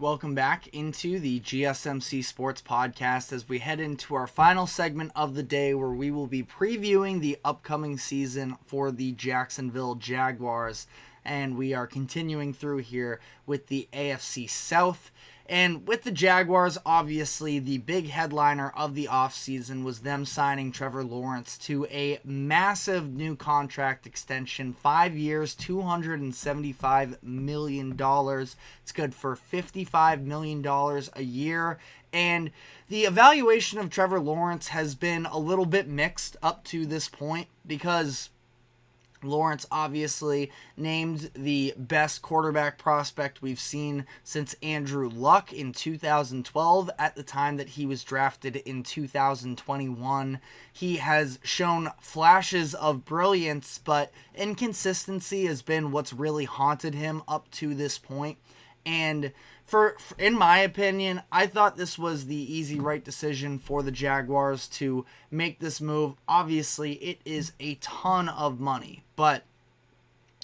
Welcome back into the GSMC Sports Podcast as we head into our final segment of the day where we will be previewing the upcoming season for the Jacksonville Jaguars. And we are continuing through here with the AFC South. And with the Jaguars, obviously, the big headliner of the offseason was them signing Trevor Lawrence to a massive new contract extension, 5 years, $275 million. It's good for $55 million a year. And the evaluation of Trevor Lawrence has been a little bit mixed up to this point because Lawrence obviously named the best quarterback prospect we've seen since Andrew Luck in 2012 at the time that he was drafted in 2021. He has shown flashes of brilliance, but inconsistency has been what's really haunted him up to this point. And in my opinion, I thought this was the easy right decision for the Jaguars to make this move. Obviously, it is a ton of money, but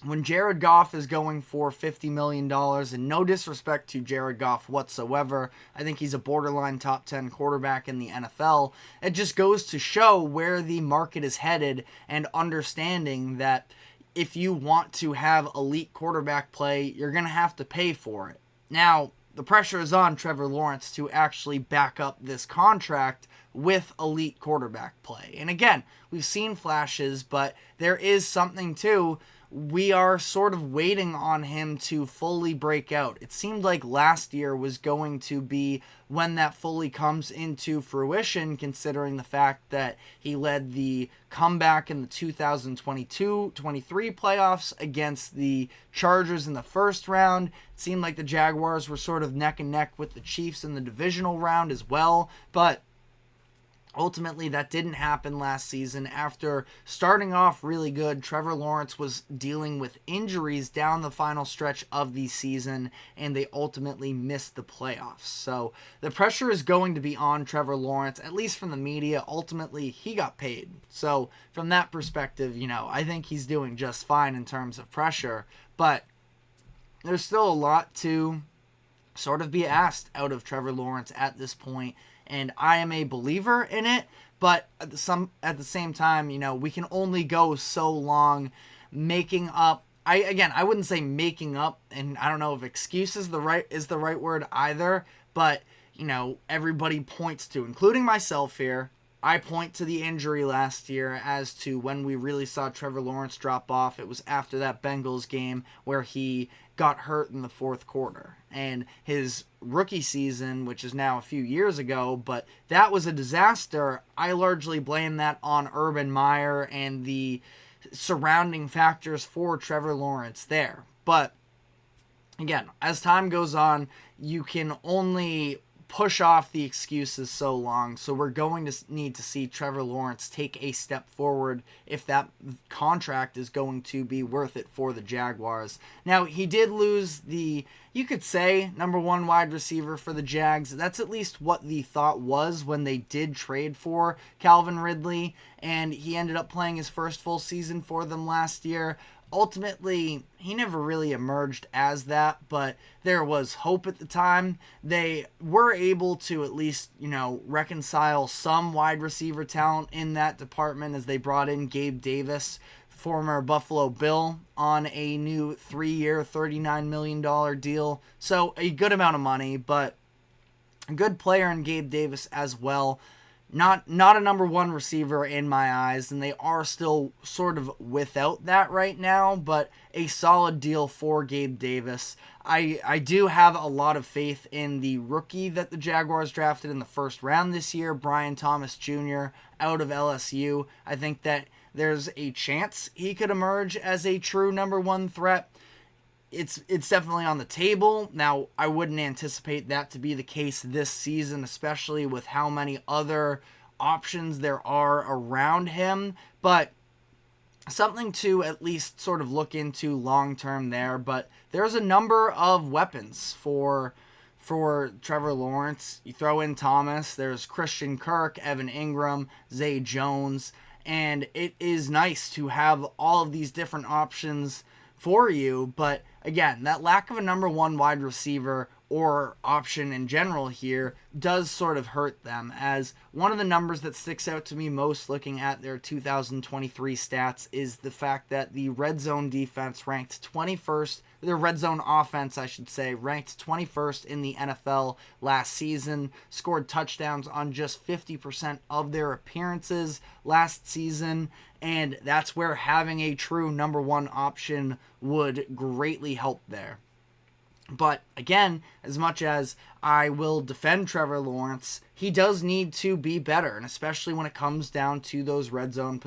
when Jared Goff is going for $50 million, and no disrespect to Jared Goff whatsoever, I think he's a borderline top 10 quarterback in the NFL, it just goes to show where the market is headed and understanding that if you want to have elite quarterback play, you're going to have to pay for it. Now, the pressure is on Trevor Lawrence to actually back up this contract with elite quarterback play. And again, we've seen flashes, but there is something to, we are sort of waiting on him to fully break out. It seemed like last year was going to be when that fully comes into fruition, considering the fact that he led the comeback in the 2022-23 playoffs against the Chargers in the first round. It seemed like the Jaguars were sort of neck and neck with the Chiefs in the divisional round as well, but ultimately, that didn't happen last season. After starting off really good, Trevor Lawrence was dealing with injuries down the final stretch of the season, and they ultimately missed the playoffs. So the pressure is going to be on Trevor Lawrence, at least from the media. Ultimately, he got paid. So from that perspective, I think he's doing just fine in terms of pressure, but there's still a lot to sort of be asked out of Trevor Lawrence at this point. And I am a believer in it, but at the same time, we can only go so long making up. I wouldn't say making up, and I don't know if excuse is the right word either, but everybody points to, including myself here, I point to the injury last year as to when we really saw Trevor Lawrence drop off. It was after that Bengals game where he got hurt in the fourth quarter. And his rookie season, which is now a few years ago, but that was a disaster. I largely blame that on Urban Meyer and the surrounding factors for Trevor Lawrence there. But again, as time goes on, you can only push off the excuses so long. So we're going to need to see Trevor Lawrence take a step forward if that contract is going to be worth it for the Jaguars. Now, he did lose you could say, number one wide receiver for the Jags. That's at least what the thought was when they did trade for Calvin Ridley, and he ended up playing his first full season for them last year. Ultimately, he never really emerged as that, but there was hope at the time. They were able to at least, reconcile some wide receiver talent in that department as they brought in Gabe Davis, former Buffalo Bill, on a new 3-year, $39 million deal. So a good amount of money, but a good player in Gabe Davis as well. Not a number one receiver in my eyes, and they are still sort of without that right now, but a solid deal for Gabe Davis. I do have a lot of faith in the rookie that the Jaguars drafted in the first round this year, Brian Thomas Jr. out of LSU. I think that there's a chance he could emerge as a true number one threat. It's definitely on the table. Now, I wouldn't anticipate that to be the case this season, especially with how many other options there are around him, but something to at least sort of look into long-term there. But there's a number of weapons for Trevor Lawrence. You throw in Thomas, there's Christian Kirk, Evan Ingram, Zay Jones, and it is nice to have all of these different options for you. But again, that lack of a number one wide receiver or option in general here does sort of hurt them, as one of the numbers that sticks out to me most looking at their 2023 stats is the fact that the red zone defense ranked 21st, the red zone offense, I should say, ranked 21st in the NFL last season, scored touchdowns on just 50% of their appearances last season, and that's where having a true number one option would greatly help there. But again, as much as I will defend Trevor Lawrence, he does need to be better, and especially when it comes down to those red zone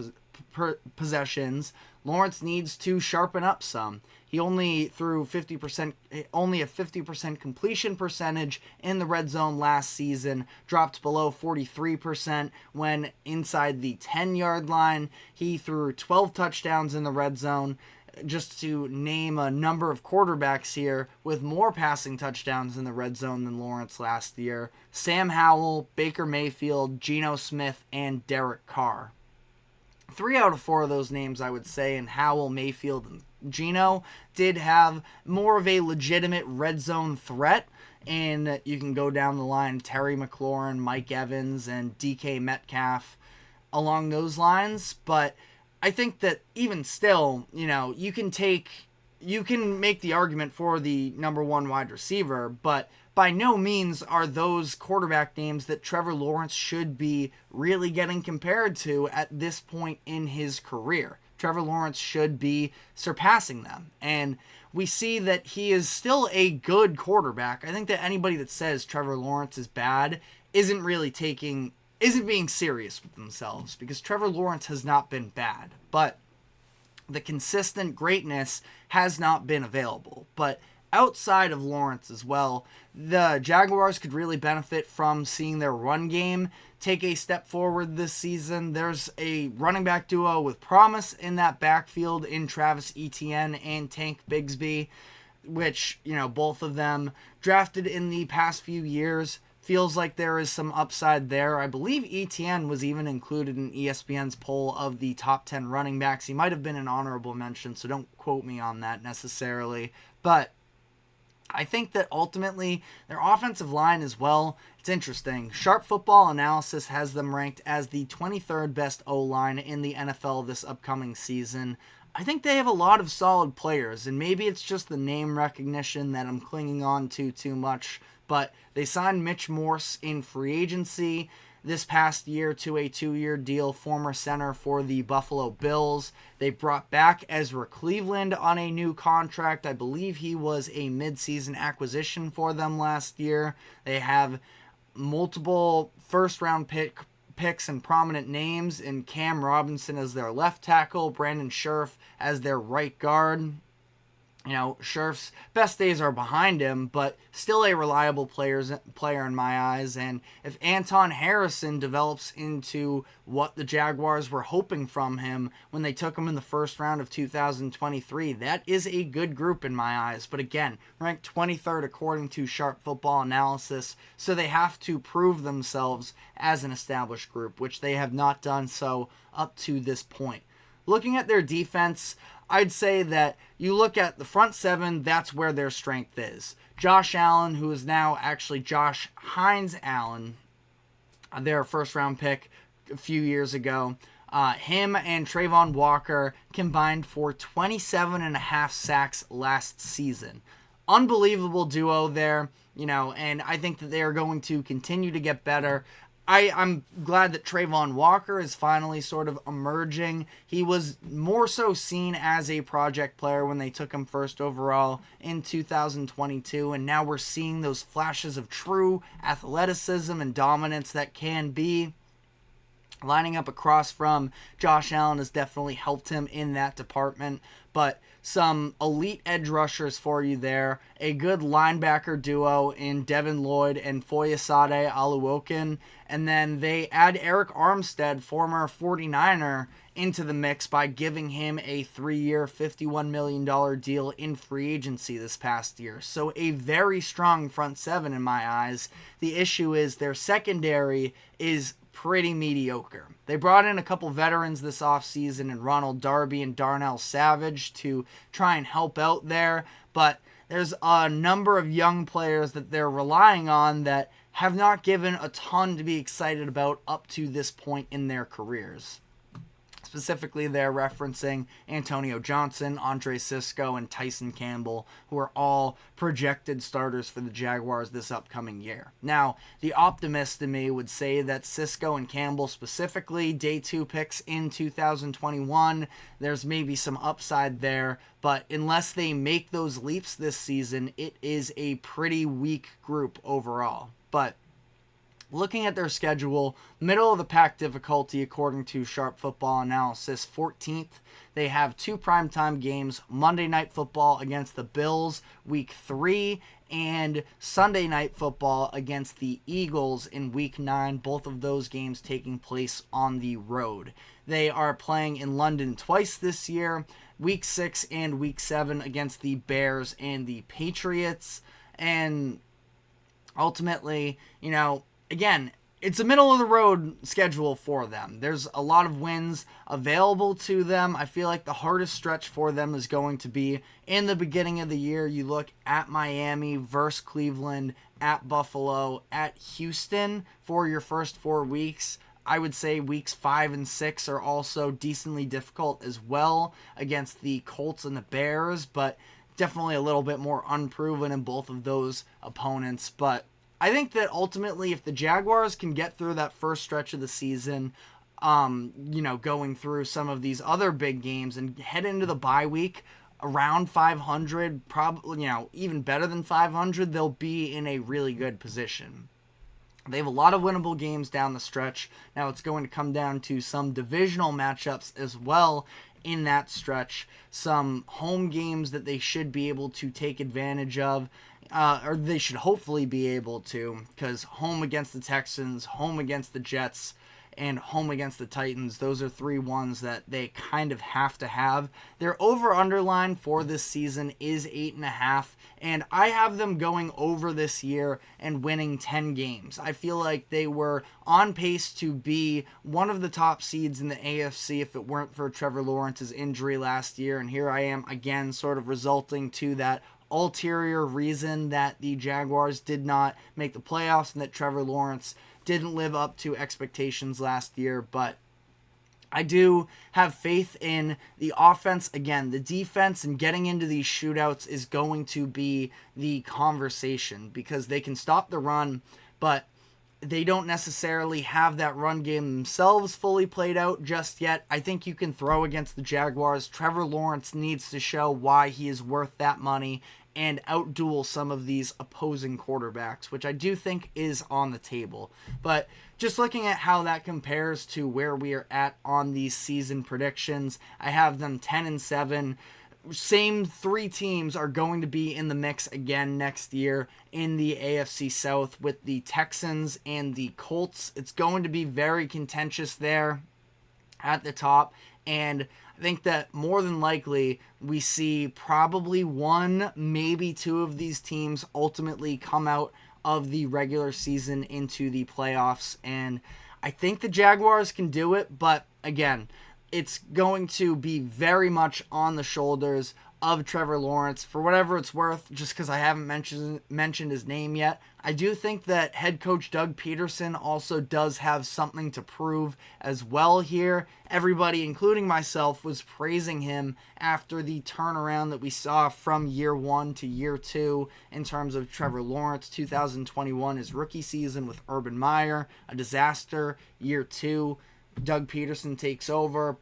possessions, Lawrence needs to sharpen up some. He only threw 50%, only a 50% completion percentage in the red zone last season, dropped below 43% when inside the 10-yard line. He threw 12 touchdowns in the red zone. Just to name a number of quarterbacks here with more passing touchdowns in the red zone than Lawrence last year: Sam Howell, Baker Mayfield, Geno Smith, and Derek Carr. 3 out of 4 of those names, I would say, and Howell, Mayfield, and Geno did have more of a legitimate red zone threat. And you can go down the line: Terry McLaurin, Mike Evans, and DK Metcalf along those lines. But I think that even still, you can make the argument for the number one wide receiver, but by no means are those quarterback names that Trevor Lawrence should be really getting compared to at this point in his career. Trevor Lawrence should be surpassing them, and we see that he is still a good quarterback. I think that anybody that says Trevor Lawrence is bad isn't being serious with themselves, because Trevor Lawrence has not been bad, but the consistent greatness has not been available. But outside of Lawrence as well, the Jaguars could really benefit from seeing their run game take a step forward this season. There's a running back duo with promise in that backfield in Travis Etienne and Tank Bigsby, which, both of them drafted in the past few years. Feels like there is some upside there. I believe Etienne was even included in ESPN's poll of the top 10 running backs. He might have been an honorable mention, so don't quote me on that necessarily. But I think that ultimately their offensive line as well, it's interesting. Sharp Football Analysis has them ranked as the 23rd best O-line in the NFL this upcoming season. I think they have a lot of solid players, and maybe it's just the name recognition that I'm clinging on to too much, but they signed Mitch Morse in free agency this past year to a 2-year deal, former center for the Buffalo Bills. They brought back Ezra Cleveland on a new contract. I believe he was a midseason acquisition for them last year. They have multiple first-round picks and prominent names in Cam Robinson as their left tackle, Brandon Scherf as their right guard. Scherf's best days are behind him, but still a reliable player in my eyes. And if Anton Harrison develops into what the Jaguars were hoping from him when they took him in the first round of 2023, that is a good group in my eyes. But again, ranked 23rd according to Sharp Football Analysis, so they have to prove themselves as an established group, which they have not done so up to this point. Looking at their defense, I'd say that you look at the front seven, that's where their strength is. Josh Allen, who is now actually Josh Hines Allen, their first-round pick a few years ago, him and Trayvon Walker combined for 27.5 sacks last season. Unbelievable duo there, and I think that they are going to continue to get better. I'm glad that Trayvon Walker is finally sort of emerging. He was more so seen as a project player when they took him first overall in 2022, and now we're seeing those flashes of true athleticism and dominance that can be. Lining up across from Josh Allen has definitely helped him in that department, but some elite edge rushers for you there. A good linebacker duo in Devin Lloyd and Foyesade Oluokun. And then they add Eric Armstead, former 49er, into the mix by giving him a 3-year, $51 million deal in free agency this past year. So a very strong front seven in my eyes. The issue is their secondary is pretty mediocre. They brought in a couple veterans this offseason in Ronald Darby and Darnell Savage to try and help out there, but there's a number of young players that they're relying on that have not given a ton to be excited about up to this point in their careers. Specifically, they're referencing Antonio Johnson, Andre Sisco, and Tyson Campbell, who are all projected starters for the Jaguars this upcoming year. Now, the optimist in me would say that Sisco and Campbell specifically, day 2 picks in 2021, there's maybe some upside there, but unless they make those leaps this season, it is a pretty weak group overall. But looking at their schedule, middle of the pack difficulty according to Sharp Football Analysis, 14th. They have 2 primetime games, Monday Night Football against the Bills, Week 3, and Sunday Night Football against the Eagles in Week 9, both of those games taking place on the road. They are playing in London twice this year, Week 6 and Week 7 against the Bears and the Patriots, and ultimately, again, it's a middle-of-the-road schedule for them. There's a lot of wins available to them. I feel like the hardest stretch for them is going to be in the beginning of the year. You look at Miami versus Cleveland, at Buffalo, at Houston for your first 4 weeks. I would say weeks 5 and 6 are also decently difficult as well against the Colts and the Bears, but definitely a little bit more unproven in both of those opponents. But I think that ultimately if the Jaguars can get through that first stretch of the season, going through some of these other big games and head into the bye week around 500, probably, even better than 500, they'll be in a really good position. They have a lot of winnable games down the stretch. Now it's going to come down to some divisional matchups as well in that stretch. Some home games that they should be able to take advantage of. Or they should hopefully be able to, because home against the Texans, home against the Jets, and home against the Titans, those are 3 ones that they kind of have to have. Their over-under line for this season is 8.5, and I have them going over this year and winning 10 games. I feel like they were on pace to be one of the top seeds in the AFC if it weren't for Trevor Lawrence's injury last year, and here I am again sort of resulting to that ulterior reason that the Jaguars did not make the playoffs and that Trevor Lawrence didn't live up to expectations last year. But I do have faith in the offense. Again, the defense and getting into these shootouts is going to be the conversation because they can stop the run, but they don't necessarily have that run game themselves fully played out just yet. I think you can throw against the Jaguars. Trevor Lawrence needs to show why he is worth that money and outduel some of these opposing quarterbacks, which I do think is on the table. But just looking at how that compares to where we are at on these season predictions, I have them 10-7. Same 3 teams are going to be in the mix again next year in the AFC South with the Texans and the Colts. It's going to be very contentious there at the top, and I think that more than likely we see probably 1, maybe 2 of these teams ultimately come out of the regular season into the playoffs, and I think the Jaguars can do it, but again, it's going to be very much on the shoulders of Trevor Lawrence. For whatever it's worth, just because I haven't mentioned his name yet, I do think that head coach Doug Peterson also does have something to prove as well here. Everybody, including myself, was praising him after the turnaround that we saw from year 1 to year 2 in terms of Trevor Lawrence. 2021, his rookie season with Urban Meyer, a disaster. Year 2, Doug Peterson takes over,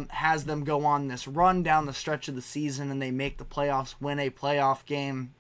has them go on this run down the stretch of the season, and they make the playoffs, win a playoff game.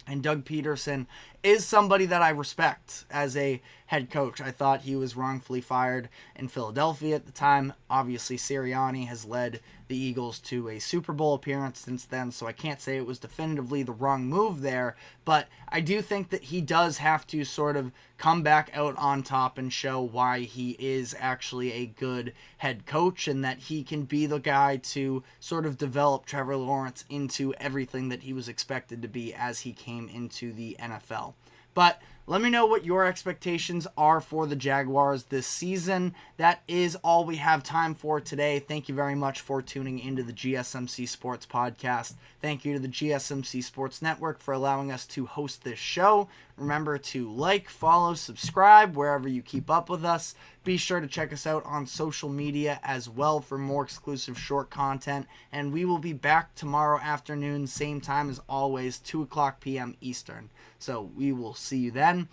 And Doug Peterson is somebody that I respect as a head coach. I thought he was wrongfully fired in Philadelphia at the time. Obviously, Sirianni has led the Eagles to a Super Bowl appearance since then, so I can't say it was definitively the wrong move there, but I do think that he does have to sort of come back out on top and show why he is actually a good head coach and that he can be the guy to sort of develop Trevor Lawrence into everything that he was expected to be as he came into the NFL. But Let me know what your expectations are for the Jaguars this season. That is all we have time for today. Thank you very much for tuning into the GSMC Sports Podcast. Thank you to the GSMC Sports Network for allowing us to host this show. Remember to like, follow, subscribe wherever you keep up with us. Be sure to check us out on social media as well for more exclusive short content. And we will be back tomorrow afternoon, same time as always, 2 o'clock p.m. Eastern. So we will see you then.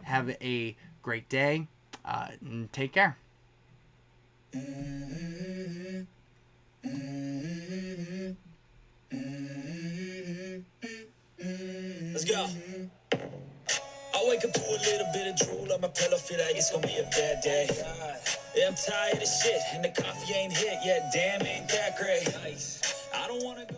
Have a great day and take care. Let's go. I wake up to a little bit of drool on my pillow, feel like it's gonna be a bad day. Yeah, I'm tired of shit, and the coffee ain't hit yet. Damn, ain't that great. I don't wanna go.